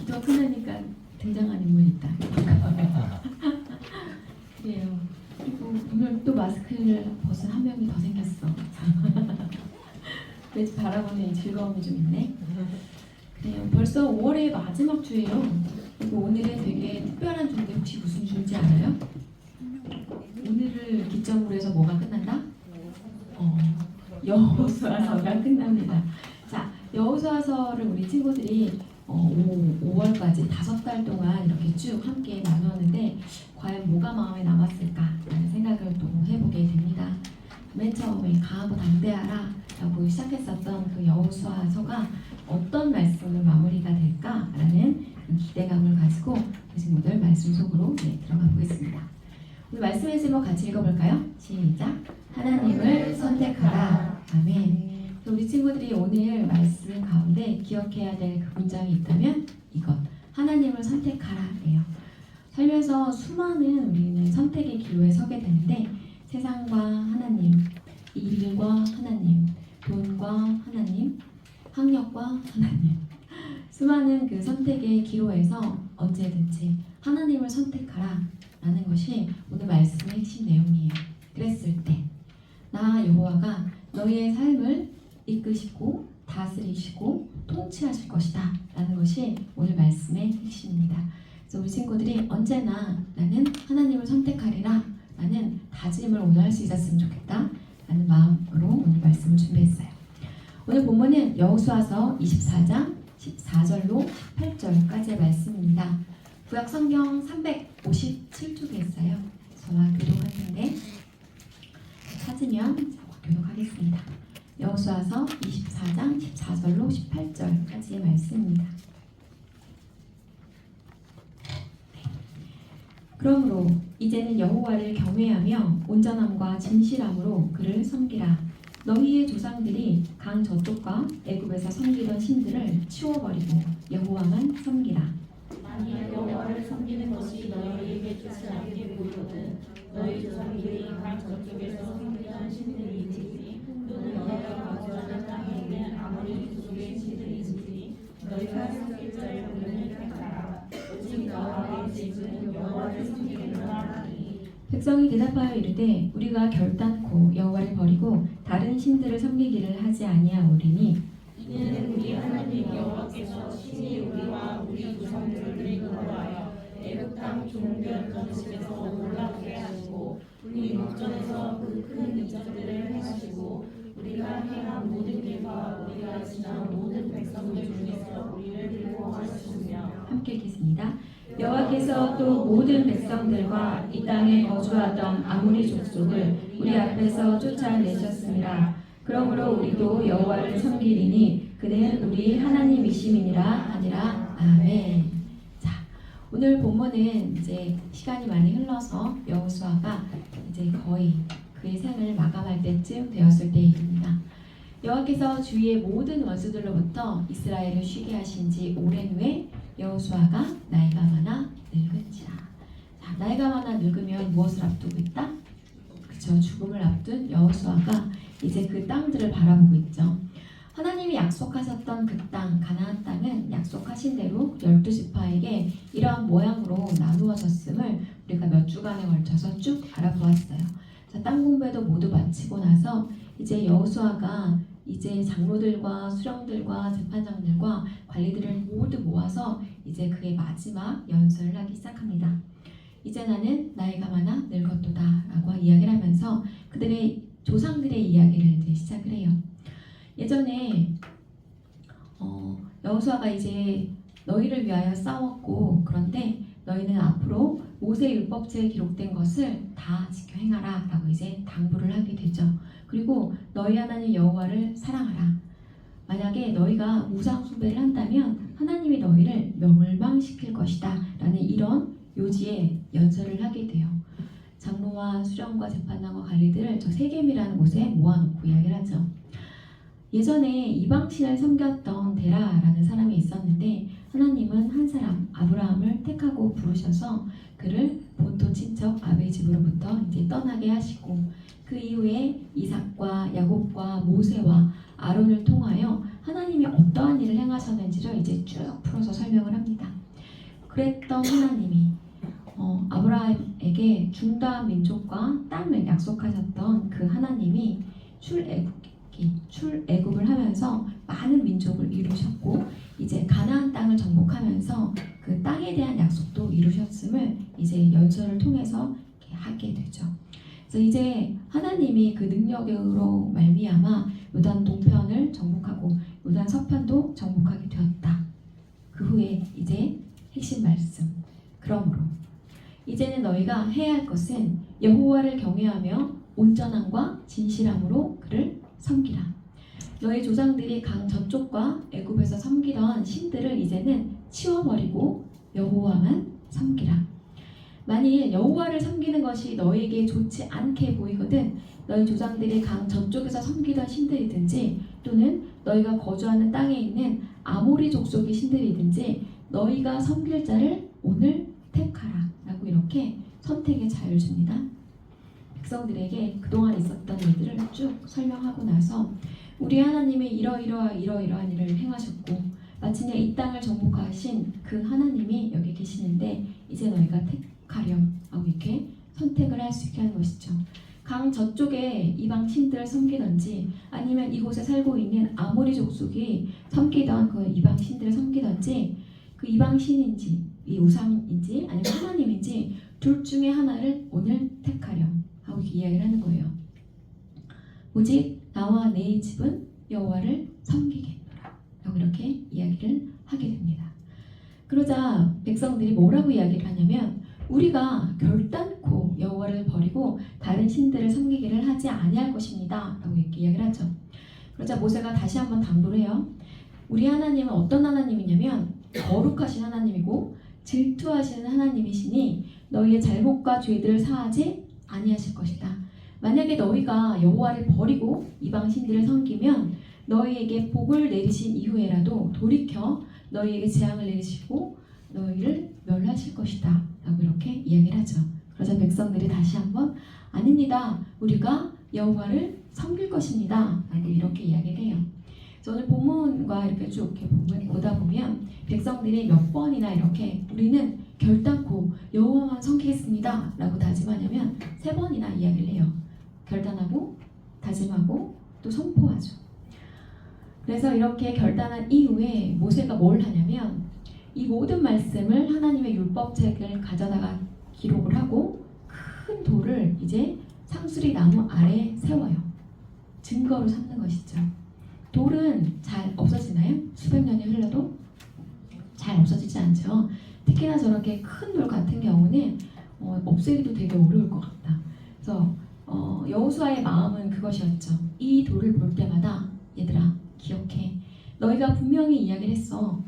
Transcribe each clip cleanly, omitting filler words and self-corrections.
기도가 끝나니까 등장한 인물이 있다. 그래요. 그리고 오늘 또 마스크를 벗은 한 명이 더 생겼어. 왠지 바라보는 이 즐거움이 좀 있네. 그래요. 벌써 5월의 마지막 주예요. 그리고 오늘은 되게 특별한 주인데 혹시 무슨 주인지 알아요? 오늘을 기점으로 해서 뭐가 끝난다? 여호수아서가 끝납니다. 자, 여호수아서를 우리 친구들이 5월까지 5달 동안 이렇게 쭉 함께 나누었는데 과연 뭐가 마음에 남았을까라는 생각을 또 해보게 됩니다. 맨 처음에 강하고 담대하라 라고 시작했었던 그 여호수아서가 어떤 말씀으로 마무리가 될까라는 그 기대감을 가지고 그 친구들 말씀 속으로 들어가 보겠습니다. 오늘 말씀의 제목 같이 읽어볼까요? 시작! 하나님을 선택하라. 아멘. 우리 친구들이 오늘 말씀 가운데 기억해야 될 그 문장이 있다면 이것, 하나님을 선택하라예요. 살면서 수많은 우리는 선택의 기로에 서게 되는데 세상과 하나님, 일과 하나님, 돈과 하나님, 학력과 하나님, 수많은 그 선택의 기로에서 언제든지 하나님을 선택하라 라는 것이 오늘 말씀의 핵심 내용이에요. 그랬을 때 나 여호와가 너희의 삶을 이끄시고 다스리시고 통치하실 것이다 라는 것이 오늘 말씀의 핵심입니다. 그래서 우리 친구들이 언제나 나는 하나님을 선택하리라 라는 다짐을 오늘 할 수 있었으면 좋겠다 라는 마음으로 오늘 말씀을 준비했어요. 오늘 본문은 여호수아서 24장 14절로 18절까지의 말씀입니다. 구약 성경 357쪽에 있어요. 저와 교독할 텐데 찾으면 교독하겠습니다. 여호수아서 24장 14절로 18절까지의 말씀입니다. 그러므로 이제는 여호와를 경외하며 온전함과 진실함으로 그를 섬기라. 너희의 조상들이 강 저쪽과 애굽에서 섬기던 신들을 치워버리고 여호와만 섬기라. 만일 여호와를 섬기는 것이 너희에게 좋지 않게 보이거든 너희 조상들이 강 저쪽에서 섬기던 신들이지 또는 너희가 거주하는 땅에 있는 아모리 족속의 신들이지 너희가 섬길 자를 고르는 택하라. 오직 너희의 집은 여호와를 섬기리라 하니. 백성이 대답하여 이르되 우리가 결단코 여호와를 버리고 다른 신들을 섬기기를 하지 아니하오리니 이는 우리 하나님 여호와께서 친히 우리와 우리 조상들을 인도하여 애굽 땅 종변 집에서 올라오게 하시고 우리 목전에서 그 큰 이적들을 행하시고 우리가 행한 모든 일과 우리가 지난 모든 백성들 중에서 우리를 들고 하셨으며. 함께 읽겠습니다. 여호와께서 또 모든 백성들과 이 땅에 거주하던 아모리 족속을 우리 앞에서 쫓아내셨습니다. 그러므로 우리도 여호와를 섬기리니 그는 우리 하나님이심이니라 하니라. 아멘. 자, 오늘 본문은 이제 시간이 많이 흘러서 여호수아가 이제 거의 그의 생을 마감할 때쯤 되었을 때입니다. 여호와께서 주위의 모든 원수들로부터 이스라엘을 쉬게 하신 지 오랜 후에 여호수아가 나이가 많아 늙은지라. 자, 나이가 많아 늙으면 무엇을 앞두고 있다? 그쵸, 죽음을 앞둔 여호수아가 이제 그 땅들을 바라보고 있죠. 하나님이 약속하셨던 그 땅, 가나안 땅은 약속하신 대로 12지파에게 이러한 모양으로 나누어졌음을 우리가 몇 주간에 걸쳐서 쭉 알아보았어요. 자, 땅 공부에도 모두 마치고 나서 이제 여호수아가 이제 장로들과 수령들과 재판장들과 관리들을 모두 모아서 이제 그의 마지막 연설을 하기 시작합니다. 이제 나는 나이가 많아 늙었도다 라고 이야기를 하면서 그들의 조상들의 이야기를 이제 시작을 해요. 예전에 여호수아가 이제 너희를 위하여 싸웠고 그런데 너희는 앞으로 모세 율법지에 기록된 것을 다 지켜 행하라 라고 이제 당부를 하게 되죠. 그리고 너희 하나님 여호와를 사랑하라. 만약에 너희가 우상 숭배를 한다면 하나님이 너희를 멸망시킬 것이다 라는 이런 요지의 연설을 하게 돼요. 장로와 수령과 재판장과 관리들을 저 세겜이라는 곳에 모아놓고 이야기를 하죠. 예전에 이방신을 섬겼던 데라라는 사람이 있었는데 하나님은 한 사람 아브라함을 택하고 부르셔서 그를 본토 친척 아베 집으로부터 이제 떠나게 하시고 그 이후에 이삭과 야곱과 모세와 아론을 통하여 하나님이 어떠한 일을 행하셨는지를 이제 쭉 풀어서 설명을 합니다. 그랬던 하나님이 아브라함에게 중도한 민족과 땅을 약속하셨던 그 하나님이 출애굽을 하면서 많은 민족을 이루셨고 이제 가나안 땅을 정복하면서 그 땅에 대한 약속도 이루셨음을 이제 연설을 통해서 이렇게 하게 되죠. 그래서 이제 하나님이 그 능력으로 말미암아 요단 동편을 정복하고 요단 서편도 정복하게 되었다. 그 후에 이제 핵심 말씀. 그러므로 이제는 너희가 해야 할 것은 여호와를 경외하며 온전함과 진실함으로 그를 섬기라. 너희 조상들이 강 저쪽과 애굽에서 섬기던 신들을 이제는 치워버리고 여호와만 섬기라. 만일 여호와를 섬기는 것이 너희에게 좋지 않게 보이거든 너희 조상들이 강 저쪽에서 섬기던 신들이든지 또는 너희가 거주하는 땅에 있는 아모리 족속의 신들이든지 너희가 섬길 자를 오늘 택하라 라고 이렇게 선택의 자유를 줍니다. 백성들에게 그동안 있었던 일들을 쭉 설명하고 나서 우리 하나님이 이러이러한 일을 행하셨고 마침내 이 땅을 정복하신 그 하나님이 여기 계시는데 이제 너희가 택하렴 하고 이렇게 선택을 할 수 있게 하는 것이죠. 강 저쪽에 이방 신들을 섬기던지 아니면 이곳에 살고 있는 아모리 족속이 섬기던 그 이방 신들을 섬기던지 그 이방 신인지 이 우상인지 아니면 하나님인지 둘 중에 하나를 오늘 택하렴 하고 이야기를 하는 거예요. 오직 나와 내 집은 여호와를 섬기겠노라 라고 이렇게 이야기를 하게 됩니다. 그러자 백성들이 뭐라고 이야기를 하냐면 우리가 결단코 여호와를 버리고 다른 신들을 섬기기를 하지 아니할 것입니다 라고 이렇게 이야기를 하죠. 그러자 모세가 다시 한번 당부를 해요. 우리 하나님은 어떤 하나님이냐면 거룩하신 하나님이고 질투하시는 하나님이시니 너희의 잘못과 죄들을 사하지 아니하실 것이다. 만약에 너희가 여호와를 버리고 이방 신들을 섬기면 너희에게 복을 내리신 이후에라도 돌이켜 너희에게 재앙을 내리시고 너희를 멸하실 것이다 라고 이렇게 이야기를 하죠. 그러자 백성들이 다시 한번 아닙니다. 우리가 여호와를 섬길 것입니다 라고 이렇게 이야기를 해요. 오늘 본문과 이렇게 쭉 이렇게 보다 보면 백성들이 몇 번이나 이렇게 우리는 결단코 여호와만 섬기겠습니다 라고 다짐하냐면 3번이나 이야기를 해요. 결단하고 다짐하고 또 선포하죠. 그래서 이렇게 결단한 이후에 모세가 뭘 하냐면 이 모든 말씀을 하나님의 율법책을 가져다가 기록을 하고 큰 돌을 이제 상수리 나무 아래에 세워요. 증거로 삼는 것이죠. 돌은 잘 없어지나요? 수백 년이 흘러도 잘 없어지지 않죠. 특히나 저렇게 큰 돌 같은 경우는 없애기도 되게 어려울 것 같다. 그래서 여호수아의 마음은 그것이었죠. 이 돌을 볼 때마다 얘들아 기억해. 너희가 분명히 이야기를 했어.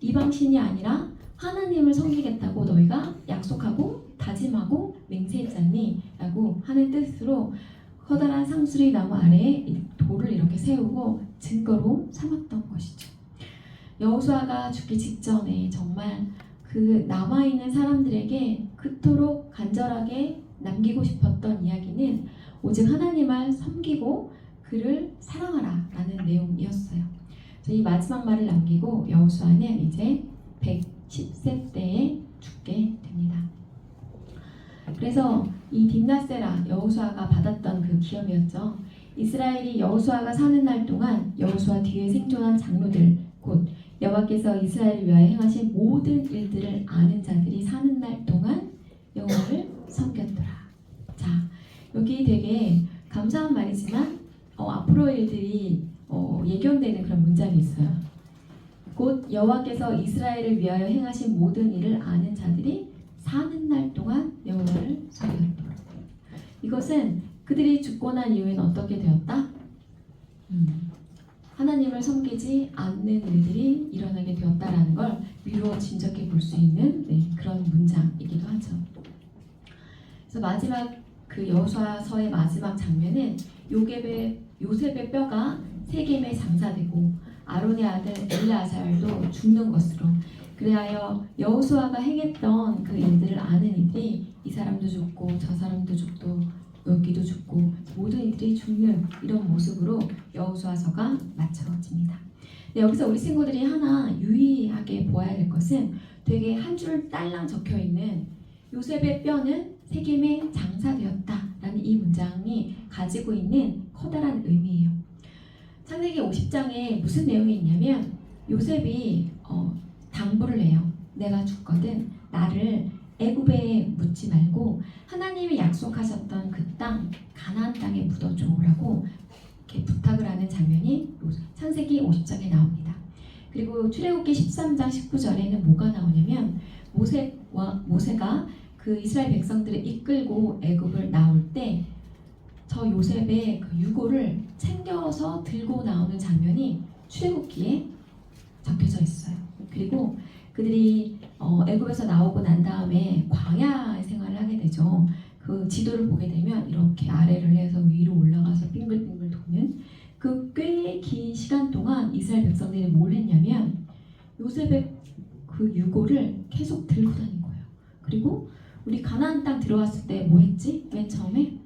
이방신이 아니라 하나님을 섬기겠다고 너희가 약속하고 다짐하고 맹세했잖니? 라고 하는 뜻으로 커다란 상수리 나무 아래에 이 돌을 이렇게 세우고 증거로 삼았던 것이죠. 여호수아가 죽기 직전에 정말 그 남아있는 사람들에게 그토록 간절하게 남기고 싶었던 이야기는 오직 하나님을 섬기고 그를 사랑하라 라는 내용이었어요. 이 마지막 말을 남기고 여호수아는 이제 110세 때에 죽게 됩니다. 그래서 이 딥나세라 여호수아가 받았던 그 기업이었죠. 이스라엘이 여호수아가 사는 날 동안 여호수아 뒤에 생존한 장로들 곧 여호와께서 이스라엘을 위하여 행하신 모든 일들을 아는 자들이 사는 날 동안 여호와를 섬겼더라. 자, 여기 되게 감사한 말이지만 앞으로 일들이 예견되는 그런 문장이 있어요. 곧 여호와께서 이스라엘을 위하여 행하신 모든 일을 아는 자들이 사는 날 동안 여호와를 섬겼더라. 이것은 그들이 죽고 난 이후에는 어떻게 되었다? 하나님을 섬기지 않는 일들이 일어나게 되었다라는 걸 미루어 진적해 볼 수 있는 그런 문장이기도 하죠. 그래서 마지막 그 여호수아서의 마지막 장면은 요셉의 뼈가 세겜에 장사되고 아론의 아들 엘르아살도 죽는 것으로 그리하여 여호수아가 행했던 그 일들을 아는 이들이 이 사람도 죽고 저 사람도 죽고 여기도 죽고 모든 이들이 죽는 이런 모습으로 여호수아서가 마쳐집니다. 네, 여기서 우리 친구들이 하나 유의하게 보아야 될 것은 되게 한 줄 딸랑 적혀 있는 요셉의 뼈는 세겜에 장사되었다라는 이 문장이 가지고 있는 커다란 의미예요. 창세기 50장에 무슨 내용이 있냐면 요셉이 당부를 해요. 내가 죽거든 나를 애굽에 묻지 말고 하나님이 약속하셨던 그 땅 가나안 땅에 묻어줘라고 이렇게 부탁을 하는 장면이 창세기 50장에 나옵니다. 그리고 출애굽기 13장 19절에는 뭐가 나오냐면 모세가 그 이스라엘 백성들을 이끌고 애굽을 나올 때 저 요셉의 그 유고를 챙겨서 들고 나오는 장면이 출애굽기에 적혀져 있어요. 그리고 그들이 애굽에서 나오고 난 다음에 광야 생활을 하게 되죠. 그 지도를 보게 되면 이렇게 아래를 해서 위로 올라가서 빙글빙글 도는 그 꽤 긴 시간 동안 이스라엘 백성들이 뭘 했냐면 요셉의 그 유고를 계속 들고 다닌 거예요. 그리고 우리 가나안 땅 들어왔을 때 뭐 했지? 맨 처음에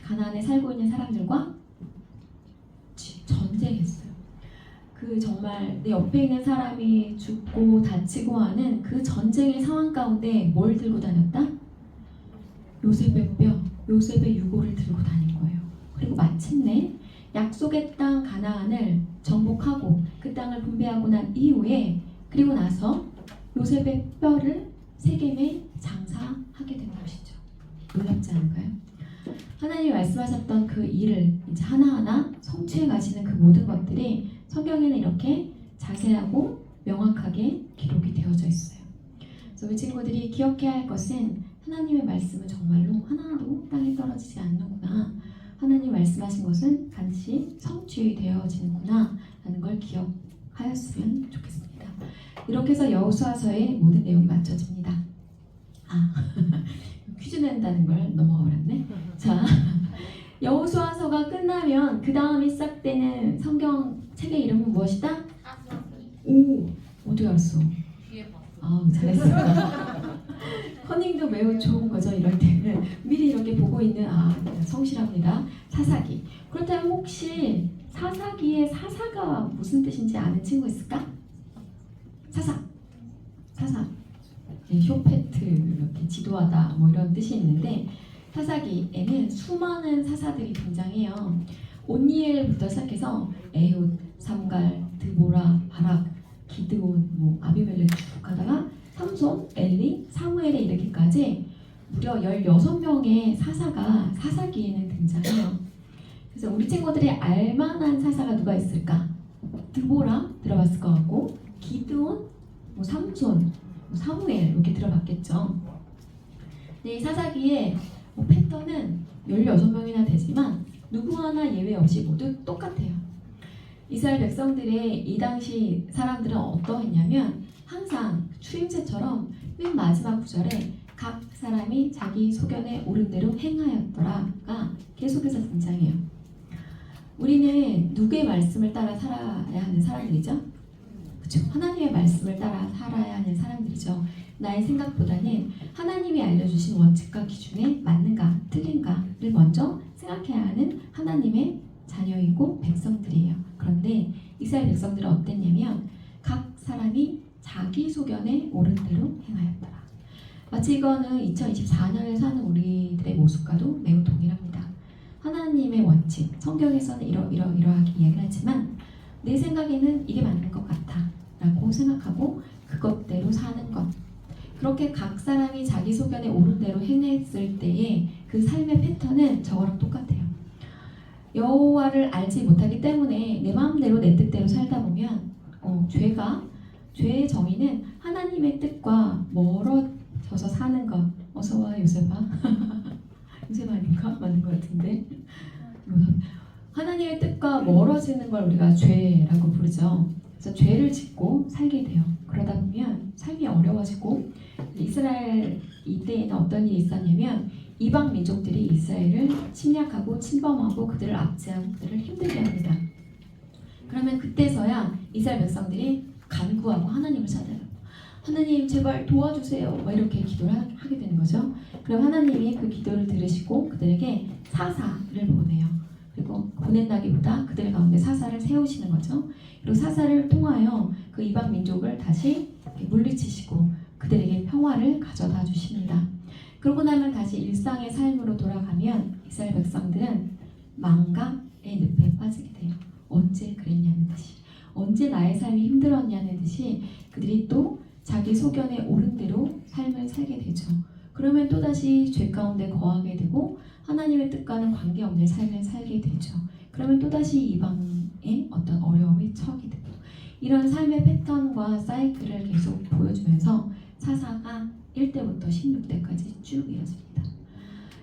가나안에 살고 있는 사람들과 전쟁했어요. 그 정말 내 옆에 있는 사람이 죽고 다치고 하는 그 전쟁의 상황 가운데 뭘 들고 다녔다? 요셉의 뼈, 요셉의 유고를 들고 다닌 거예요. 그리고 마침내 약속의 땅 가나안을 정복하고 그 땅을 분배하고 난 이후에 그리고 나서 요셉의 뼈를 세겜에 장사하게 된 것이죠. 놀랍지 않을까요? 하나님이 말씀하셨던 그 일을 이제 하나하나 성취해 가시는 그 모든 것들이 성경에는 이렇게 자세하고 명확하게 기록이 되어져 있어요. 그래서 우리 친구들이 기억해야 할 것은 하나님의 말씀은 정말로 하나도 땅에 떨어지지 않는구나. 하나님 말씀하신 것은 반드시 성취되어지는구나 라는 걸 기억하였으면 좋겠습니다. 이렇게 해서 여호수아서의 모든 내용이 맞춰집니다. 퀴즈 낸다는 걸 넘어가 버렸네. 자, 여호수아서가 끝나면 그 다음이 시작되는 성경 책의 이름은 무엇이다? 오, 어디 알았어? 잘했어. 커닝도 매우 좋은 거죠. 이럴 때는 미리 이렇게 보고 있는 성실합니다. 사사기. 그렇다면 혹시 사사기의 사사가 무슨 뜻인지 아는 친구 있을까? 사사. 쇼페트 이렇게 지도하다 뭐 이런 뜻이 있는데 사사기에는 수많은 사사들이 등장해요. 온니엘부터 시작해서 에훗, 삼갈, 드보라, 바락, 기드온, 아비멜렉 쭉 가다가 삼손, 엘리, 사무엘에 이르기까지 무려 16명의 사사가 사사기에는 등장해요. 그래서 우리 친구들이 알만한 사사가 누가 있을까? 드보라 들어봤을 것 같고 기드온, 삼손, 사무엘 이렇게 들어봤겠죠. 네, 이 사사기의 패턴은 16명이나 되지만 누구 하나 예외 없이 모두 똑같아요. 이스라엘 백성들의 이 당시 사람들은 어떠했냐면 항상 추임새처럼 맨 마지막 구절에 각 사람이 자기 소견에 옳은 대로 행하였더라가 계속해서 등장해요. 우리는 누구의 말씀을 따라 살아야 하는 사람들이죠? 그렇죠. 하나님의 말씀을 따라 살아야 하는 사람들이죠. 나의 생각보다는 하나님이 알려주신 원칙과 기준에 맞는가 틀린가를 먼저 생각해야 하는 하나님의 자녀이고 백성들이에요. 그런데 이스라엘 백성들은 어땠냐면 각 사람이 자기 소견에 옳은 대로 행하였더라. 마치 이거는 2024년을 사는 우리들의 모습과도 매우 동일합니다. 하나님의 원칙, 성경에서는 이러하게 이야기를 하지만 내 생각에는 이게 맞는 것 같아 라고 생각하고 그것대로 사는 것. 그렇게 각 사람이 자기 소견에 옳은 대로 행했을 때의 그 삶의 패턴은 저거랑 똑같아요. 여호와를 알지 못하기 때문에 내 마음대로 내 뜻대로 살다 보면 죄의 정의는 하나님의 뜻과 멀어져서 사는 것. 어서와 요셉아. 요셉 아닌가? 맞는 것 같은데. 하나님의 뜻과 멀어지는 걸 우리가 죄라고 부르죠. 그래서 죄를 짓고 살게 돼요. 그러다 보면 삶이 어려워지고 이스라엘 이때에는 어떤 일이 있었냐면 이방 민족들이 이스라엘을 침략하고 침범하고 그들을 압제하고 그들을 힘들게 합니다. 그러면 그때서야 이스라엘 백성들이 간구하고 하나님을 찾아요. 하나님 제발 도와주세요. 막 이렇게 기도를 하게 되는 거죠. 그럼 하나님이 그 기도를 들으시고 그들에게 사사를 보내요. 그리고 보낸다기보다 그들 가운데 사사를 세우시는 거죠. 그리고 사사를 통하여 그 이방 민족을 다시 물리치시고 그들에게 평화를 가져다 주십니다. 그러고 나면 다시 일상의 삶으로 돌아가면 이스라엘 백성들은 망각의 늪에 빠지게 돼요. 언제 그랬냐는 듯이, 언제 나의 삶이 힘들었냐는 듯이 그들이 또 자기 소견에 옳은 대로 삶을 살게 되죠. 그러면 또다시 죄 가운데 거하게 되고 하나님의 뜻과는 관계없는 삶을 살게 되죠. 그러면 또다시 이방의 어떤 어려움이 처하게 되고, 이런 삶의 패턴과 사이클을 계속 보여주면서 사사가 1대부터 16대까지 쭉 이어집니다.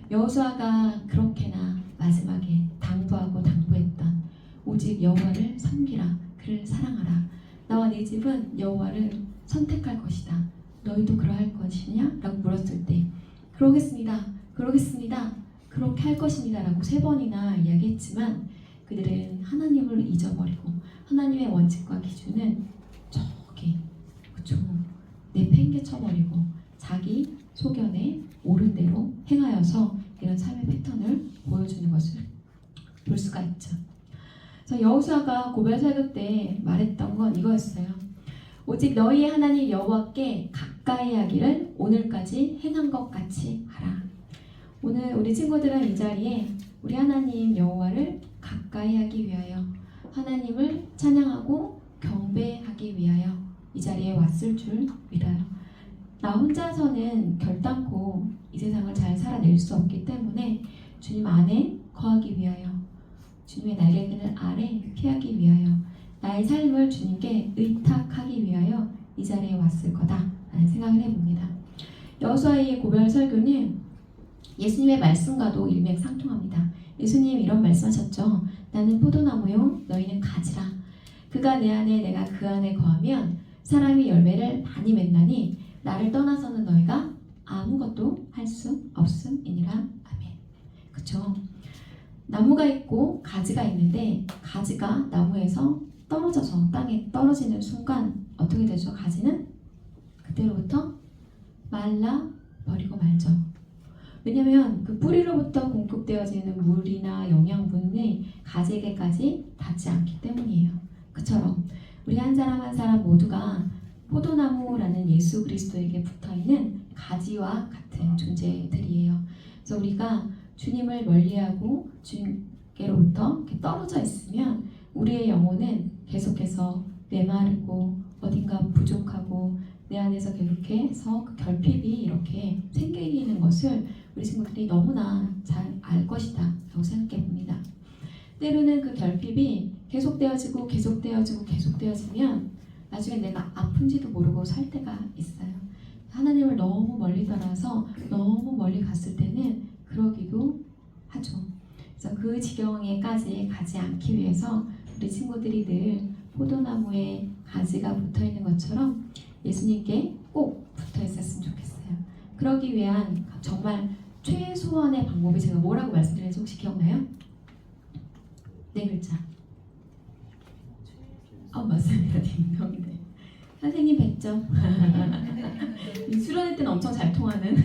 여호수아가 그렇게나 마지막에 당부하고 당부했던 오직 여호와를 섬기라, 그를 사랑하라, 나와 네 집은 여호와를 선택할 것이다, 너희도 그러할 것이냐? 라고 물었을 때 그러겠습니다, 그러겠습니다, 그렇게 할 것입니다 라고 3번이나 이야기했지만 그들은 하나님을 잊어버리고 하나님의 원칙과 기준은 저기 그쵸, 내팽개쳐버리고 자기 소견에 옳은 대로 행하여서 이런 삶의 패턴을 보여주는 것을 볼 수가 있죠. 그래서 여호수아가 고별 설교 때 말했던 건 이거였어요. 오직 너희의 하나님 여호와께 가까이 하기를 오늘까지 행한 것 같이 하라. 오늘 우리 친구들은 이 자리에 우리 하나님 여호와를 가까이 하기 위하여, 하나님을 찬양하고 경배하기 위하여 이 자리에 왔을 줄 믿어요. 나 혼자서는 결단코 이 세상을 잘 살아낼 수 없기 때문에 주님 안에 거하기 위하여, 주님의 날개그늘 아래 피하기 위하여, 나의 삶을 주님께 의탁하기 위하여 이 자리에 왔을 거다라는 생각을 해봅니다. 여호수아의 고별 설교는 예수님의 말씀과도 일맥상통합니다. 예수님 이런 말씀하셨죠. 나는 포도나무요 너희는 가지라. 그가 내 안에 내가 그 안에 거하면 사람이 열매를 많이 맺나니 나를 떠나서는 너희가 아무것도 할 수 없음이니라. 아멘. 그쵸? 나무가 있고 가지가 있는데 가지가 나무에서 떨어져서 땅에 떨어지는 순간 어떻게 되죠? 가지는 그때로부터 말라 버리고 말죠. 왜냐하면 그 뿌리로부터 공급되어지는 물이나 영양분이 가지에게까지 닿지 않기 때문이에요. 그처럼 우리 한 사람 한 사람 모두가 포도나무라는 예수 그리스도에게 붙어있는 가지와 같은 존재들이에요. 그래서 우리가 주님을 멀리하고 주님께로부터 이렇게 떨어져 있으면 우리의 영혼은 계속해서 메마르고 어딘가 부족하고 내 안에서 계속해서 그 결핍이 이렇게 생기는 것을 우리 친구들이 너무나 잘 알 것이다 라고 생각해 봅니다. 때로는 그 결핍이 계속되어지고 계속되어지고 계속되어지면 나중에 내가 아픈지도 모르고 살 때가 있어요. 하나님을 너무 멀리 떠나서 너무 멀리 갔을 때는 그러기도 하죠. 그래서 그 지경에까지 가지 않기 위해서 우리 친구들이 늘 포도나무에 가지가 붙어있는 것처럼 예수님께 꼭 붙어 있었으면 좋겠어요. 그러기 위한 정말 최소한의 방법이, 제가 뭐라고 말씀드렸는지 혹시 기억나요? 4글자. 맞습니다. 딩동이네. 선생님 100점. 수련회 때는 엄청 잘 통하는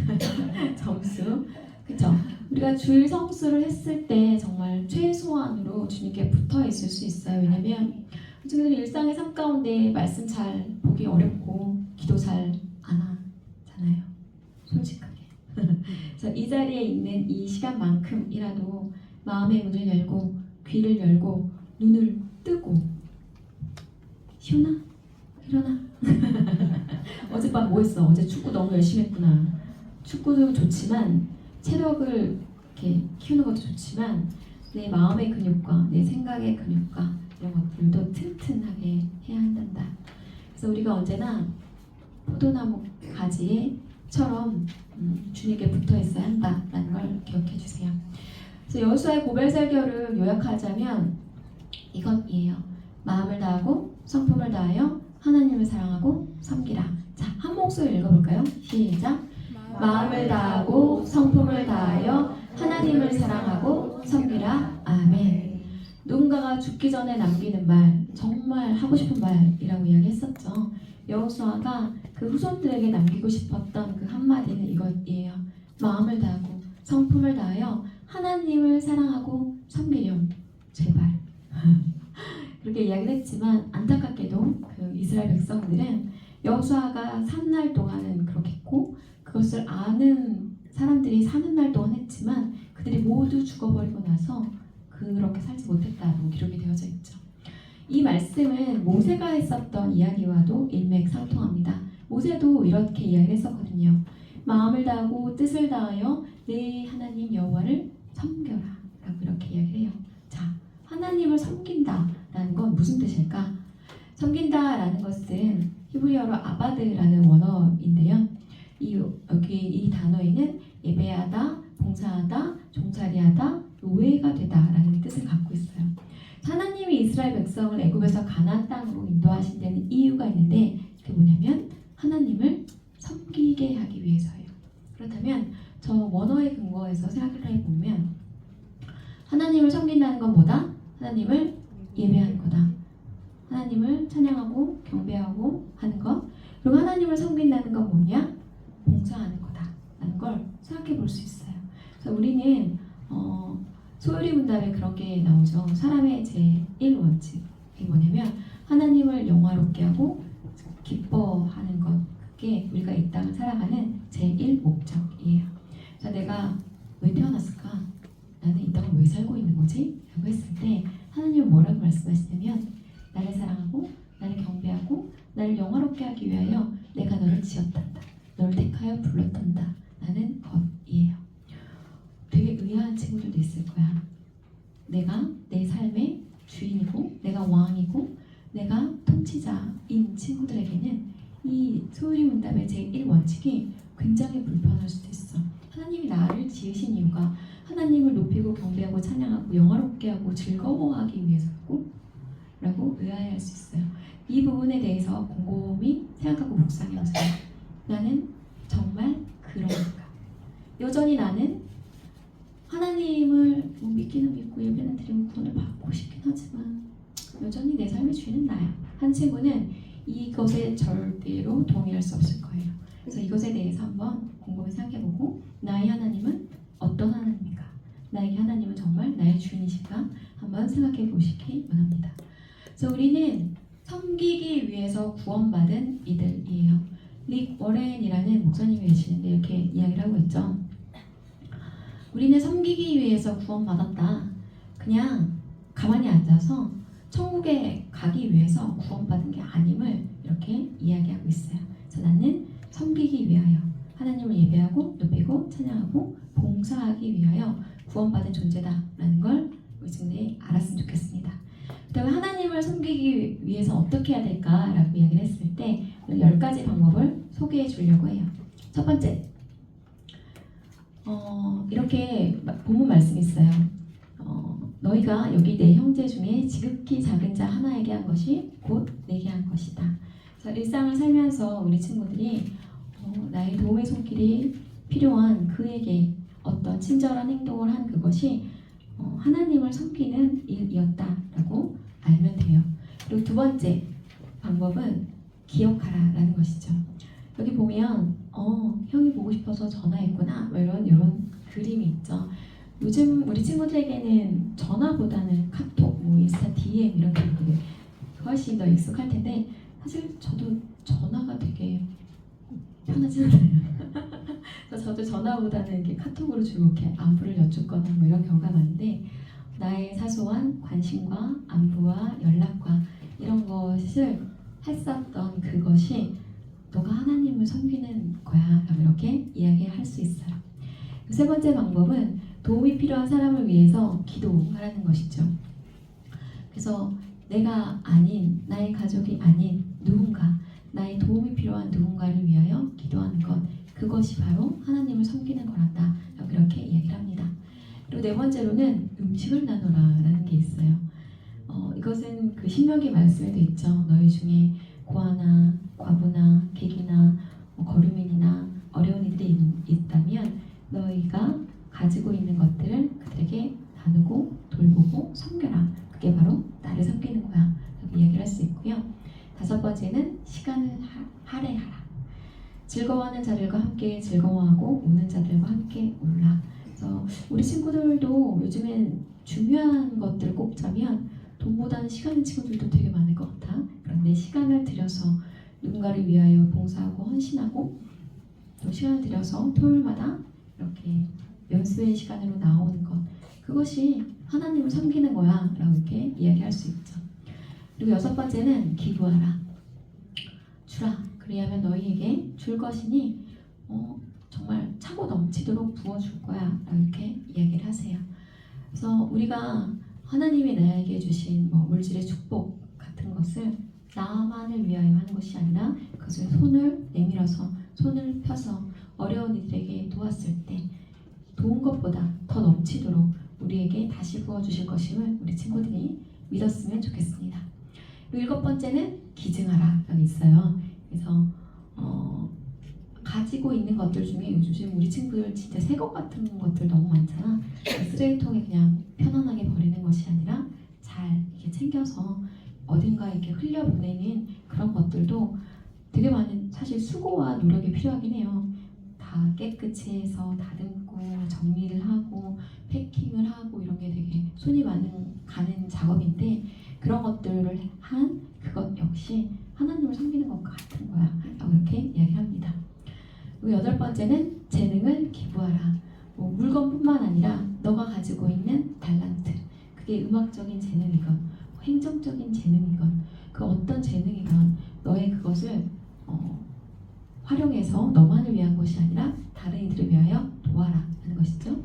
점수. 그쵸? 우리가 줄 성수를 했을 때 정말 최소한으로 주님께 붙어 있을 수 있어요. 왜냐면 지금 일상의 삶 가운데 말씀 잘 보기 어렵고 기도 잘 안 하잖아요. 솔직하게. 그래서 이 자리에 있는 이 시간만큼이라도 마음의 문을 열고 귀를 열고 눈을 뜨고, 시온아 일어나. 어젯밤 뭐 했어? 어제 축구 너무 열심히 했구나. 축구도 좋지만 체력을 이렇게 키우는 것도 좋지만 내 마음의 근육과 내 생각의 근육과 이런 것들도 튼튼하게 해야 한단다. 그래서 우리가 언제나 포도나무 가지에처럼 주님께 붙어 있어야 한다라는 걸 기억해 주세요. 그래서 여호수아의 고별 설교를 요약하자면 이것이에요. 마음을 다하고 성품을 다하여 하나님을 사랑하고 섬기라. 자, 한 목소리 읽어볼까요? 시작. 마음을 다하고 성품을 다하여 하나님을 사랑하고 섬기라. 아멘. 누군가가 죽기 전에 남기는 말, 정말 하고 싶은 말이라고 이야기했었죠. 여호수아가 그 후손들에게 남기고 싶었던 그 한마디는 이것이에요. 마음을 다하고 성품을 다하여 하나님을 사랑하고 섬기렴. 제발. 그렇게 이야기를 했지만 안타깝게도 그 이스라엘 백성들은 여호수아가 산 날 동안은 그렇게 했고 그것을 아는 사람들이 사는 날 동안 했지만 그들이 모두 죽어버리고 나서 그렇게 살지 못했다고 기록이 되어져 있죠. 이 말씀은 모세가 했었던 이야기와도 일맥상통합니다. 모세도 이렇게 이야기를 했었거든요. 마음을 다하고 뜻을 다하여 내 하나님 여호와를 섬겨라 라고 이렇게 이야기를 해요. 자, 하나님을 섬긴다라는 건 무슨 뜻일까? 섬긴다라는 것은 히브리어로 아바드라는 원어인데요. 여기 이 단어에는 예배하다, 봉사하다, 종살이하다, 노예가 되다라는 뜻을 갖고 있어요. 하나님이 이스라엘 백성을 애굽에서 가나안 땅으로 인도하신 데는 이유가 있는데 그게 뭐냐면 하나님을 섬기게 하기 위해서예요. 그렇다면 저 원어의 근거에서 생각을 해보면 하나님을 섬긴다는 건 뭐다? 하나님을 예배하는 거다. 하나님을 찬양하고 경배하고 하는 것. 그리고 하나님을 섬긴다는 건 뭐냐? 봉사하는 거다 라는 걸 생각해 볼 수 있어요. 그래서 우리는 소요리 문답에 그런 게 나오죠. 사람의 제1원칙이 뭐냐면 하나님을 영화롭게 하고 기뻐하는 것. 그게 우리가 이 땅을 살아가는 제1목적이에요. 그래서 내가 왜 태어났을까? 나는 이 땅을 왜 살고 있는 거지? 라고 했을 때 하나님은 뭐라고 말씀하시냐면 나를 사랑하고 나를 경배하고 나를 영화롭게 하기 위하여 내가 너를 지었단다. 너를 택하여 불렀단다. 라는 것이에요. 되게 의아한 친구들도 있을 거야. 내가 내 삶의 주인이고 내가 왕이고 내가 통치자인 친구들에게는 이 소요리 문답의 제1원칙이 굉장히 불편할 수도 있어. 하나님이 나를 지으신 이유가 하나님을 높이고 경배하고 찬양하고 영화롭게 하고 즐거워하기 위해서고 라고 의아해할 수 있어요. 이 부분에 대해서 곰곰이 생각하고 묵상해보세요. 나는 정말 그런가? 여전히 나는 하나님을 믿기는 믿고 예배는 드리고 구원을 받고 싶긴 하지만 여전히 내 삶의 주인은 나야. 한 친구는 이것에 절대로 동의할 수 없을 거예요. 그래서 이것에 대해서 한번 곰곰이 생각해보고 나의 하나님은 어떤 하나님인가? 나에게 하나님은 정말 나의 주인이신가? 한번 생각해 보시기 원합니다. 그래서 우리는 섬기기 위해서 구원받은 이들이에요. 릭 워렌이라는 목사님이 계시는데 이렇게 이야기를 하고 있죠. 우리는 섬기기 위해서 구원받았다. 그냥 가만히 앉아서 천국에 가기 위해서 구원받은 게 아님을 이렇게 이야기하고 있어요. 그래서 나는 섬기기 위하여 하나님을 예배하고 높이고 찬양하고 봉사하기 위하여 구원받은 존재다라는 걸 우리 친구들이 알았으면 좋겠습니다. 그다음에 하나님을 섬기기 위해서 어떻게 해야 될까라고 이야기를 했을 때 10가지 방법을 소개해 주려고 해요. 첫 번째, 이렇게 본문 말씀이 있어요. 너희가 여기 내 형제 중에 지극히 작은 자 하나에게 한 것이 곧 내게 한 것이다. 그래서 일상을 살면서 우리 친구들이 나의 도움의 손길이 필요한 그에게 어떤 친절한 행동을 한 그것이 하나님을 섬기는 일이었다라고 알면 돼요. 그리고 두 번째 방법은 기억하라라는 것이죠. 여기 보면 형이 보고 싶어서 전화했구나 뭐 이런 그림이 있죠. 요즘 우리 친구들에게는 전화보다는 카톡, 뭐 인스타 DM 이런 게 되게 훨씬 더 익숙할 텐데 사실 저도 전화가 되게 편하지 않아요. 그래서 저도 전화보다는 이렇게 카톡으로 주로 이렇게 안부를 여쭙거나 뭐 이런 경우가 많은데 나의 사소한 관심과 안부와 연락과 이런 것을 했었던 그것이 너가 하나님을 섬기는 거야 라고 이렇게 이야기할 수 있어요. 세 번째 방법은 도움이 필요한 사람을 위해서 기도하라는 것이죠. 그래서 내가 아닌 나의 가족이 아닌 누군가 나의 도움이 필요한 누군가를 위하여 기도하는 것 그것이 바로 하나님을 섬기는 거란다 라고 이렇게 이야기를 합니다. 그리고 네 번째로는 음식을 나누라 라는 게 있어요. 이것은 그 신명기 말씀에도 있죠. 너희 중에 고아나 과부나 객이나 거류민이나 어려운 이들이 있다면 너희가 가지고 있는 것들을 그들에게 나누고 돌보고 섬겨라. 그게 번째는 시간을 할애하라. 즐거워하는 자들과 함께 즐거워하고 우는 자들과 함께 울라. 그래서 우리 친구들도 요즘엔 중요한 것들을 꼽자면 돈보다는 시간인 친구들도 되게 많을 것 같아. 그런데 시간을 들여서 누군가를 위하여 봉사하고 헌신하고 또 시간을 들여서 토요일마다 이렇게 연수의 시간으로 나오는 것, 그것이 하나님을 섬기는 거야 라고 이렇게 이야기할 수 있죠. 그리고 여섯 번째는 기부하라. 주라, 그리하면 너희에게 줄 것이니 정말 차고 넘치도록 부어줄 거야 라고 이렇게 이야기를 하세요. 그래서 우리가 하나님이 나에게 주신 물질의 축복 같은 것을 나만을 위하여 하는 것이 아니라 그것을 손을 내밀어서 손을 펴서 어려운 이들에게 도왔을 때 도운 것보다 더 넘치도록 우리에게 다시 부어주실 것임을 우리 친구들이 믿었으면 좋겠습니다. 그리고 일곱 번째는 기증하라 라고 있어요. 그래서 가지고 있는 것들 중에 요즘 우리 친구들 진짜 새 것 같은 것들 너무 많잖아. 쓰레기통에 그냥 편안하게 버리는 것이 아니라 잘 이렇게 챙겨서 어딘가 이렇게 흘려보내는 그런 것들도 되게 많은 사실 수고와 노력이 필요하긴 해요. 다 깨끗이 해서 다듬고 정리를 하고 패킹을 하고 이런 게 되게 손이 가는 작업인데 그런 것들을 한 그것 역시 하나님을 섬기는 것과 같은 거야 라고 이렇게 이야기합니다. 그리고 여덟 번째는 재능을 기부하라. 물건뿐만 아니라 너가 가지고 있는 달란트, 그게 음악적인 재능이건 행정적인 재능이건 그 어떤 재능이건 너의 그것을 활용해서 너만을 위한 것이 아니라 다른 이들을 위하여 도와라 하는 것이죠.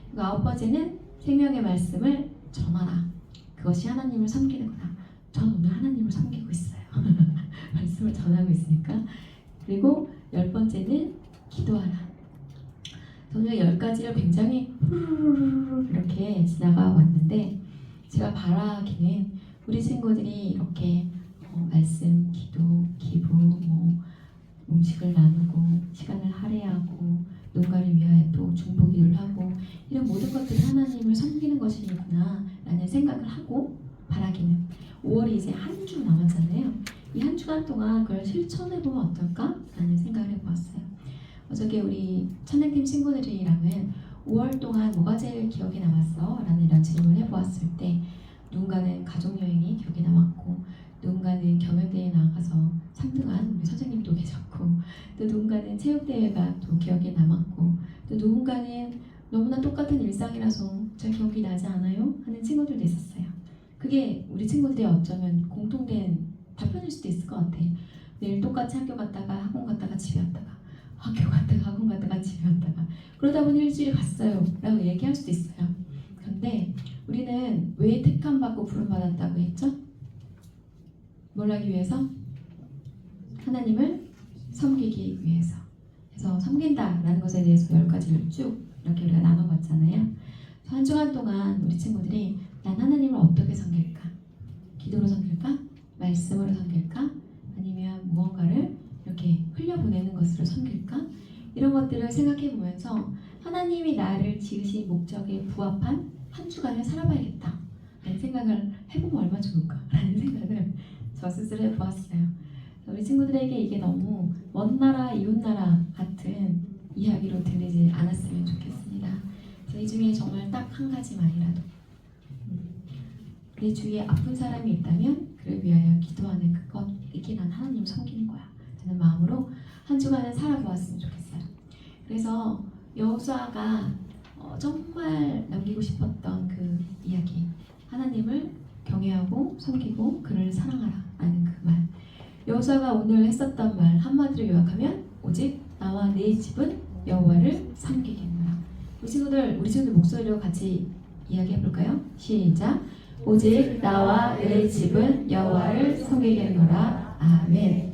그리고 아홉 번째는 생명의 말씀을 전하라. 그것이 하나님을 섬기는 거다. 전 오늘 하나님을 섬기고 있어요. 말씀을 전하고 있으니까. 그리고 열 번째는 기도하라. 저는 10가지를 굉장히 후루루루 이렇게 지나가 왔는데 제가 바라기는 우리 친구들이 이렇게 말씀, 기도, 기부, 음식을 나누고 시간을 할애하고 누군가를 위하여 또 중보기를 하고 이런 모든 것들이 하나님을 섬기는 것이구나 라는 생각을 하고 바라기는 5월이 이제 한 주 남았잖아요. 이 한 주간 동안 그걸 실천해보면 어떨까 라는 생각을 해보았어요. 어저께 우리 찬양팀 친구들이랑은 5월 동안 뭐가 제일 기억에 남았어? 라는 이런 질문을 해보았을 때 누군가는 가족여행이 기억에 남았고 누군가는 경연대회에 나가서 3등한 우리 선생님도 계셨고 또 누군가는 체육대회가 또 기억에 남았고 또 누군가는 너무나 똑같은 일상이라서 잘 기억이 나지 않아요? 하는 친구들도 있었어요. 그게 우리 친구들이 어쩌면 공통된 답변일 수도 있을 것 같아. 내일 똑같이 학교 갔다가 학원 갔다가 집에 왔다가 학교 갔다가 학원 갔다가 집에 왔다가 그러다 보니 일주일이 갔어요 라고 얘기할 수도 있어요. 그런데 우리는 왜 택함받고 부름받았다고 했죠? 뭘 하기 위해서? 하나님을 섬기기 위해서. 그래서 섬긴다라는 것에 대해서 10가지를 쭉 이렇게 우리가 나눠봤잖아요. 한 주간 동안 우리 친구들이 난 하나님을 어떻게 섬길까? 기도로 섬길까? 말씀으로 섬길까? 아니면 무언가를 이렇게 흘려보내는 것으로 섬길까? 이런 것들을 생각해 보면서 하나님이 나를 지으신 목적에 부합한 한 주간을 살아봐야겠다 라는 생각을 해보면 얼마나 좋을까 라는 생각을 저 스스로 해보았어요. 우리 친구들에게 이게 너무 먼 나라 이웃 나라 같은 이야기로 들리지 않았으면 좋겠습니다. 이 중에 정말 딱 한 가지만이라도 내 주위에 아픈 사람이 있다면 그를 위하여 기도하는 그것, 이게 난 하나님 섬기는 거야 저는 마음으로 한 주간을 살아보았으면 좋겠어요. 그래서 여호수아가 정말 남기고 싶었던 그 이야기, 하나님을 경외하고 섬기고 그를 사랑하라 라는 그 말, 여호수아가 오늘 했었던 말 한마디로 요약하면 오직 나와 내 집은 여호와를 섬기겠노라. 우리 친구들 목소리로 같이 이야기해 볼까요? 시작. 오직 나와 내 집은 여호와를 섬기겠노라. 아멘.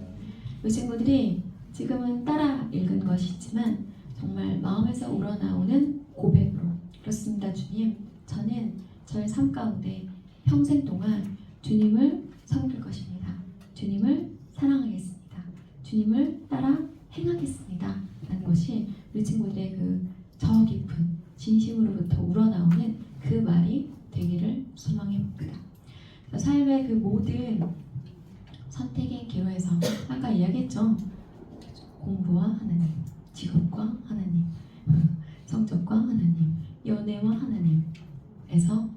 우리 친구들이 지금은 따라 읽은 것이지만 정말 마음에서 우러나오는 고백으로, 그렇습니다 주님, 저는 저의 삶 가운데 평생 동안 주님을 섬길 것입니다. 주님을 사랑하겠습니다. 주님을 따라 행하겠습니다 라는 것이 우리 친구들의 그 저 깊은 진심으로부터 우러나오는 그 말이 되기를 소망해 봅니다. 삶의 그 모든 선택의 기로에서 이야기했죠. 공부와 하나님, 직업과 하나님, 성적과 하나님, 연애와 하나님에서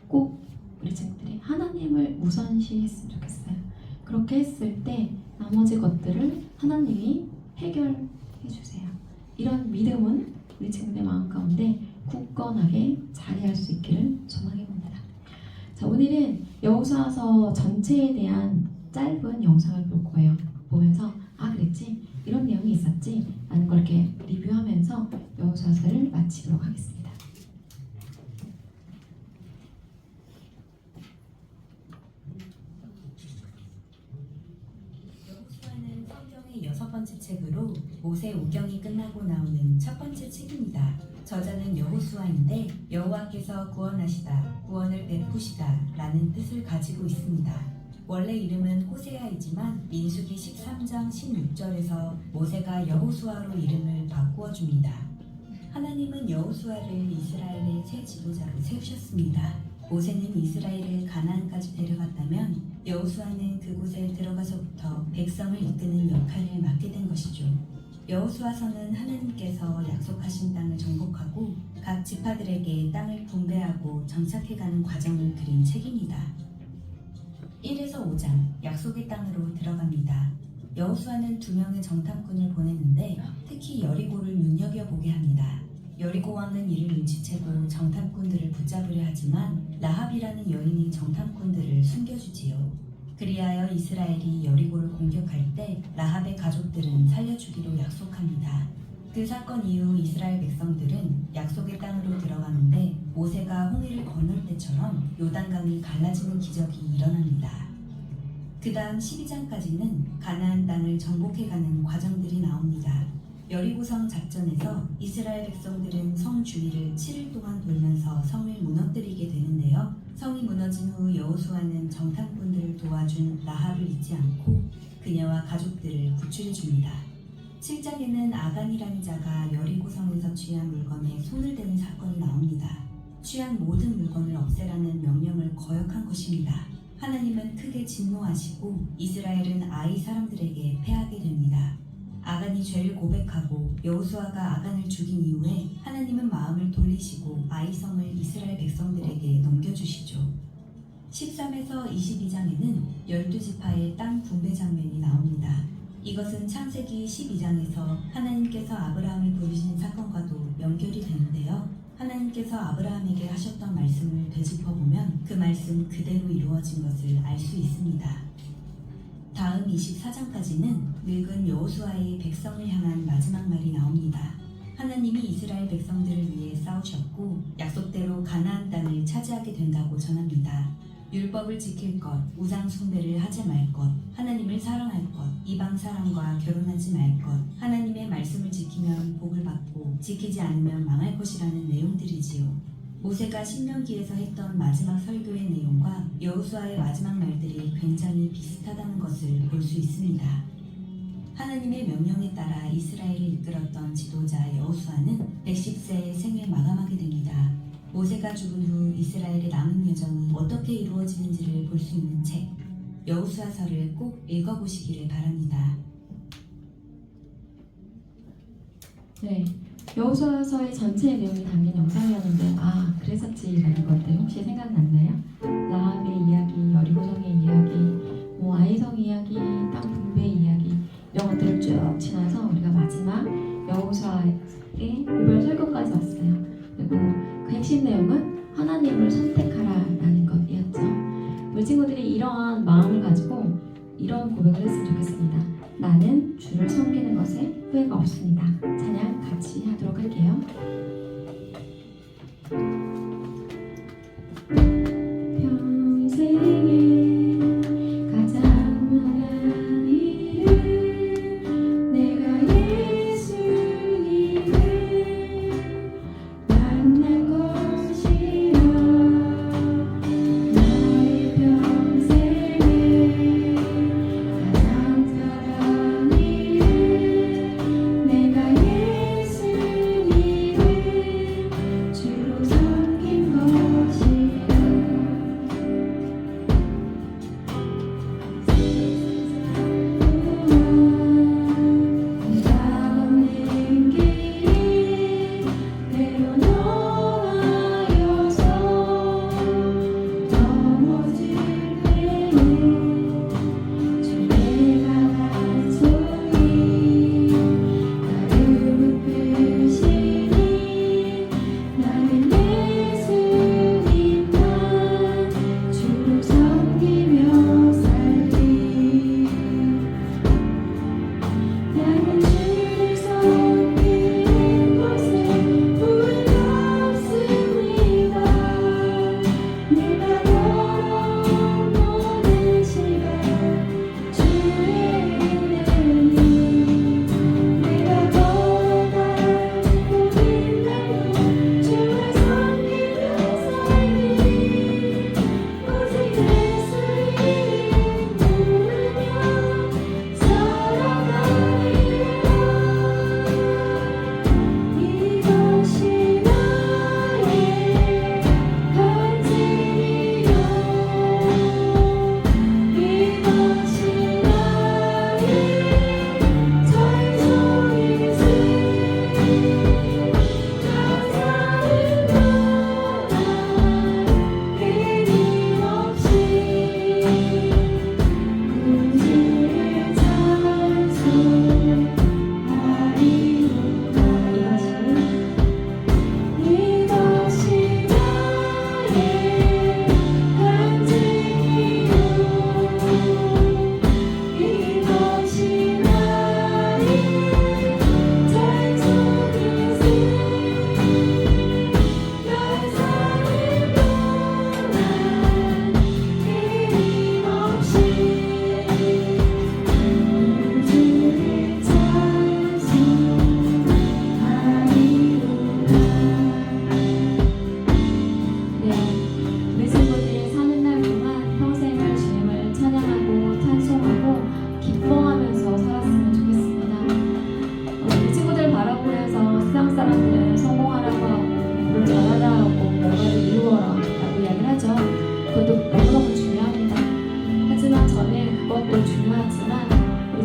꼭 우리 친구들이 하나님을 우선시했으면 좋겠어요. 그렇게 했을 때 나머지 것들을 하나님이 해결해 주세요. 이런 믿음은 우리 친구들 마음 가운데 굳건하게 자리할 수 있기를 소망해 봅니다. 자, 오늘은 여호수아서 전체에 대한 짧은 영상을 볼 거예요. 보면서 아 그랬지? 이런 내용이 있었지? 라는 걸 이렇게 리뷰하면서 여호수아서를 마치도록 하겠습니다. 여호수아는 성경의 6번째 책으로 모세 오경이 끝나고 나오는 첫 번째 책입니다. 저자는 여호수아인데 여호와께서 구원하시다, 구원을 베푸시다 라는 뜻을 가지고 있습니다. 원래 이름은 호세아이지만 민수기 13장 16절에서 모세가 여호수아로 이름을 바꾸어 줍니다. 하나님은 여호수아를 이스라엘의 새 지도자로 세우셨습니다. 모세는 이스라엘을 가나안까지 데려갔다면 여호수아는 그곳에 들어가서부터 백성을 이끄는 역할을 맡게 된 것이죠. 여호수아서는 하나님께서 약속하신 땅을 정복하고 각 지파들에게 땅을 분배하고 정착해가는 과정을 그린 책입니다. 1에서 5장 약속의 땅으로 들어갑니다. 여호수아는 2명의 정탐꾼을 보내는데 특히 여리고를 눈여겨보게 합니다. 여리고 왕은 이를 눈치채고 정탐꾼들을 붙잡으려 하지만 라합이라는 여인이 정탐꾼들을 숨겨주지요. 그리하여 이스라엘이 여리고를 공격할 때 라합의 가족들은 살려주기로 약속합니다. 그 사건 이후 이스라엘 백성들은 약속의 땅으로 들어가는데 모세가 홍해를 건널 때처럼 요단강이 갈라지는 기적이 일어납니다. 그 다음 12장까지는 가나안 땅을 정복해가는 과정들이 나옵니다. 여리고성 작전에서 이스라엘 백성들은 성 주위를 7일 동안 돌면서 성을 무너뜨리게 되는데요. 성이 무너진 후 여호수아는 정탐꾼들을 도와준 라합을 잊지 않고 그녀와 가족들을 구출해 줍니다. 7장에는 아간이라는 자가 여리고성에서 취한 물건에 손을 대는 사건이 나옵니다. 취한 모든 물건을 없애라는 명령을 거역한 것입니다. 하나님은 크게 진노하시고 이스라엘은 아이 사람들에게 패하게 됩니다. 아간이 죄를 고백하고 여호수아가 아간을 죽인 이후에 하나님은 마음을 돌리시고 아이 성을 이스라엘 백성들에게 넘겨주시죠. 13에서 22장에는 12지파의 땅 분배 장면이 나옵니다. 이것은 창세기 12장에서 하나님께서 아브라함을 부르신 사건과도 연결이 되는데요. 하나님께서 아브라함에게 하셨던 말씀을 되짚어보면 그 말씀 그대로 이루어진 것을 알 수 있습니다. 다음 24장까지는 늙은 여호수아의 백성을 향한 마지막 말이 나옵니다. 하나님이 이스라엘 백성들을 위해 싸우셨고 약속대로 가나안 땅을 차지하게 된다고 전합니다. 율법을 지킬 것, 우상 숭배를 하지 말 것, 하나님을 사랑할 것, 이방 사람과 결혼하지 말 것, 하나님의 말씀을 지키면 복을 받고 지키지 않으면 망할 것이라는 내용들이지요. 모세가 신명기에서 했던 마지막 설교의 내용과 여호수아의 마지막 말들이 굉장히 비슷하다는 것을 볼 수 있습니다. 하나님의 명령에 따라 이스라엘을 이끌었던 지도자 여호수아는 110세의 생을 마감하게 됩니다. 모세가 죽은 후 이스라엘의 남은 여정이 어떻게 이루어지는지를 볼 수 있는 책 여호수아서를 꼭 읽어보시기를 바랍니다. 네, 여호수아서의 전체 내용이 담긴 영상이었는데 아 그랬었지라는 것들 혹시 생각났나요? 라합의 이야기, 여리고성의 이야기, 뭐 아이성 이야기, 땅 분배 이야기 이런 것들을 쭉 지나서 우리가 마지막 여호수아의 고별 설교까지 왔어요. 그리고 그 핵심 내용은 하나님을 선택하라라는 것이었죠. 우리 친구들이 이러한 마음을 가지고 이런 고백을 했으면 좋겠습니다. 나는 주를 섬기는 것에 후회가 없습니다. 찬양 같이 하도록 할게요. 평생에 가장 원하는 일은 내가 예수님을 만난 것이라 너의 평생에 가장 사랑하는 일은 내가 예수님을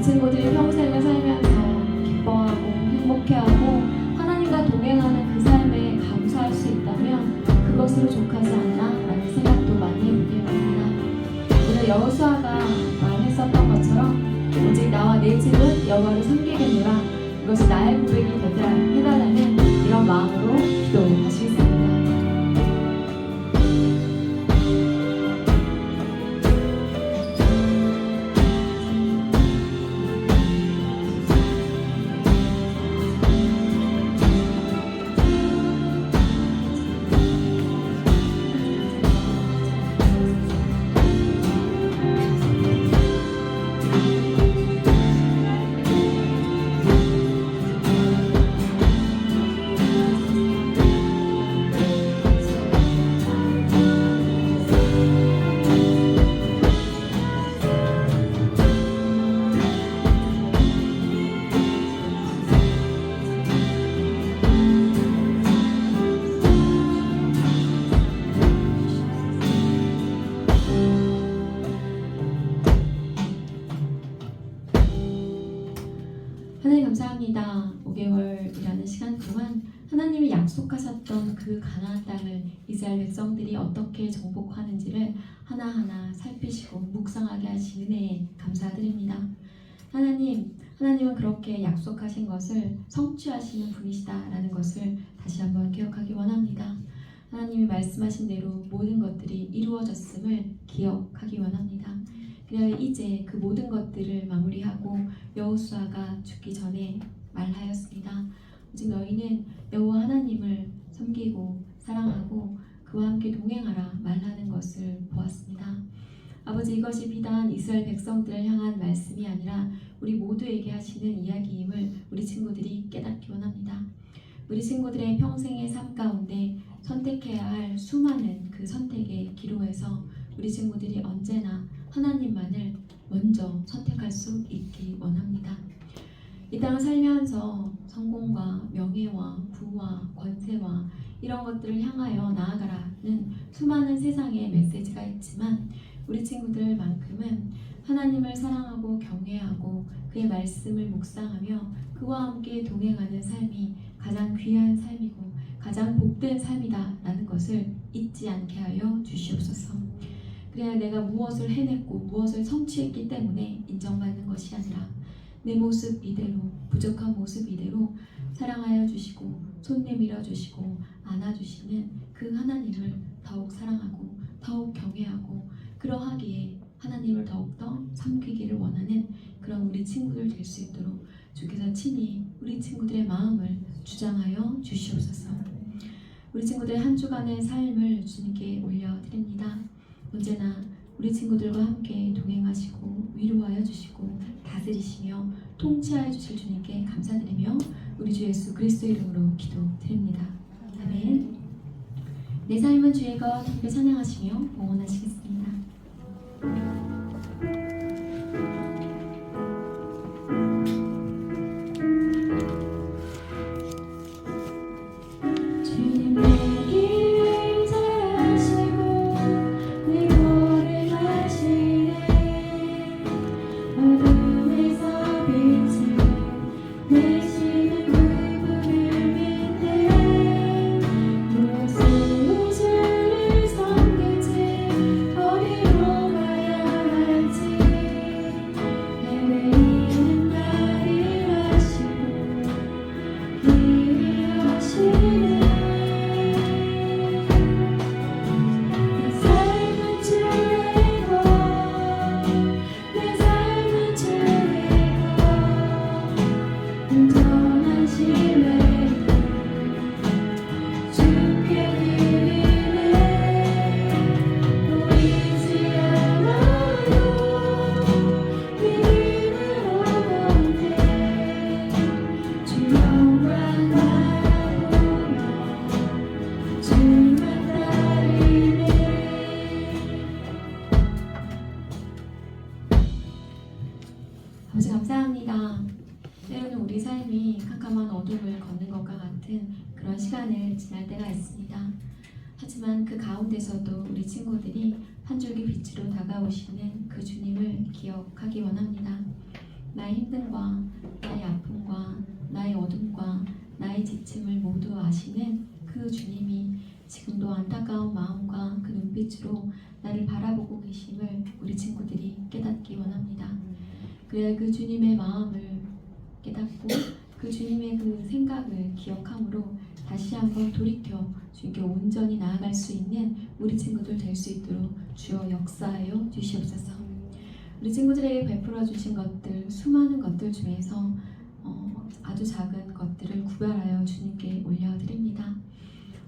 친구들이 평생을 살면서 기뻐하고 행복해하고 하나님과 동행하는 그 삶에 감사할 수 있다면 그것으로 족하지 않나 라는 생각도 많이 해보게 됩니다. 오늘 여호수아가 말했었던 것처럼 오직 나와 내 집은 여호와를 섬기겠노라, 이것이 나의 고백이 해달라는 이런 마음으로 기도하시겠습니다. 하나님 감사합니다. 5개월이라는 시간 동안 하나님이 약속하셨던 그 가나안 땅을 이스라엘 백성들이 어떻게 정복하는지를 하나하나 살피시고 묵상하게 하신 은혜에 감사드립니다. 하나님은 그렇게 약속하신 것을 성취하시는 분이시다라는 것을 다시 한번 기억하기 원합니다. 하나님이 말씀하신 대로 모든 것들이 이루어졌음을 기억하기 원합니다. 그래야 이제 그 모든 것들을 마무리하고 여호수아가 죽기 전에 말하였습니다. 오직 너희는 여호와 하나님을 섬기고 사랑하고 그와 함께 동행하라 말하는 것을 보았습니다. 아버지, 이것이 비단 이스라엘 백성들을 향한 말씀이 아니라 우리 모두에게 하시는 이야기임을 우리 친구들이 깨닫기 원합니다. 우리 친구들의 평생의 삶 가운데 선택해야 할 수많은 그 선택의 기로에서 우리 친구들이 언제나 하나님만을 먼저 선택할 수 있기 원합니다. 이 땅을 살면서 성공과 명예와 부와 권세와 이런 것들을 향하여 나아가라는 수많은 세상의 메시지가 있지만 우리 친구들만큼은 하나님을 사랑하고 경외하고 그의 말씀을 묵상하며 그와 함께 동행하는 삶이 가장 귀한 삶이고 가장 복된 삶이다라는 것을 잊지 않게 하여 주시옵소서. 그래야 내가 무엇을 해냈고 무엇을 성취했기 때문에 인정받는 것이 아니라 내 모습 이대로, 부족한 모습 이대로 사랑하여 주시고 손 내밀어 주시고 안아주시는 그 하나님을 더욱 사랑하고 더욱 경외하고 그러하기에 하나님을 더욱더 섬기기를 원하는 그런 우리 친구들 될 수 있도록 주께서 친히 우리 친구들의 마음을 주장하여 주시옵소서. 우리 친구들의 한 주간의 삶을 주님께 올려드립니다. 언제나 우리 친구들과 함께 동행하시고 위로하여 주시고 다스리시며 통치하여 주실 주님께 감사드리며 우리 주 예수 그리스도 이름으로 기도드립니다. 아멘. 내 삶은 주의 것 함께 찬양하시며 봉헌하시겠습니다. 아버지 감사합니다. 때로는 우리 삶이 캄캄한 어둠을 걷는 것과 같은 그런 시간을 지날 때가 있습니다. 하지만 그 가운데서도 우리 친구들이 한 줄기 빛으로 다가오시는 그 주님을 기억하기 원합니다. 나의 나의 힘듦과 나의 아픔과 나의 어둠과 나의 지침을 모두 아시는 그 주님이 지금도 안타까운 마음과 그 눈빛으로 나를 바라보고 계심을 우리 친구들이 깨닫기 원합니다. 그래야 그 주님의 마음을 깨닫고 그 주님의 그 생각을 기억함으로 다시 한번 돌이켜 주님께 온전히 나아갈 수 있는 우리 친구들 될 수 있도록 주여 역사하여 주시옵소서. 우리 친구들에게 베풀어 주신 것들, 수많은 것들 중에서 아주 작은 것들을 구별하여 주님께 올려드립니다.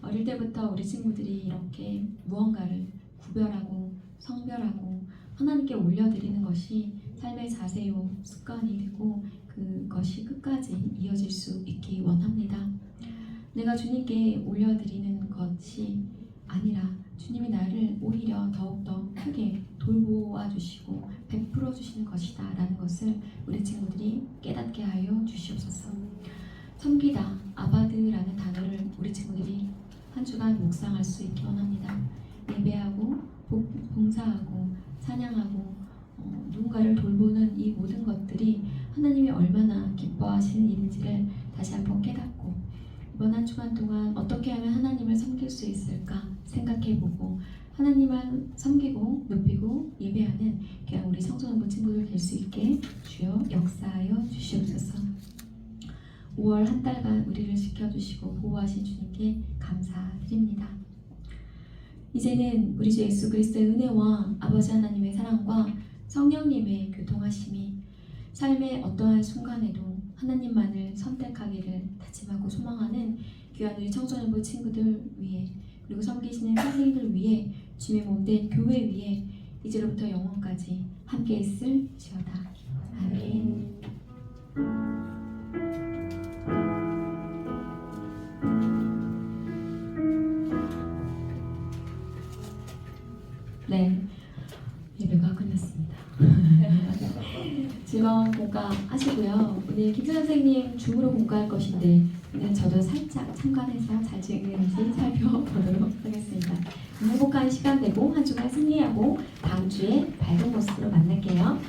어릴 때부터 우리 친구들이 이렇게 무언가를 구별하고 성별하고 하나님께 올려드리는 것이 삶의 자세요 습관이 되고 그것이 끝까지 이어질 수 있기 원합니다. 내가 주님께 올려드리는 것이 아니라 주님이 나를 오히려 더욱더 크게 돌보아 주시고 베풀어 주시는 것이다 라는 것을 우리 친구들이 깨닫게 하여 주시옵소서. 섬기다, 아바드라는 단어를 우리 친구들이 한 주간 묵상할 수 있게 원합니다. 예배하고 봉사하고 찬양하고 누군가를 돌보는 이 모든 것들이 하나님이 얼마나 기뻐하시는 일인지를 다시 한번 깨닫고 이번 한 주간 동안 어떻게 하면 하나님을 섬길 수 있을까 생각해보고 하나님을 섬기고 높이고 예배하는 그냥 우리 성소년부 친구들 될 수 있게 주여 역사하여 주시옵소서. 5월 한 달간 우리를 지켜주시고 보호하신 주님께 감사드립니다. 이제는 우리 주 예수 그리스도의 은혜와 아버지 하나님의 사랑과 성령님의 교통하심이 삶의 어떠한 순간에도 하나님만을 선택하기를 다짐하고 소망하는 귀한 우리 청소년부 친구들 위해 그리고 섬기시는 선생님들 위해 주님의 몸된 교회 위에 이제로부터 영원까지 함께 있을지어다. 아멘. 네, 예배가 끝났습니다. 즐거운 공과 하시고요. 오늘 김수 선생님 줌으로 공과할 것인데 오늘 저도 살짝 참관해서 잘 지내는지 살펴보도록 하겠습니다. 행복한 시간 되고 한 주간 승리하고 다음 주에 밝은 모습으로 만날게요.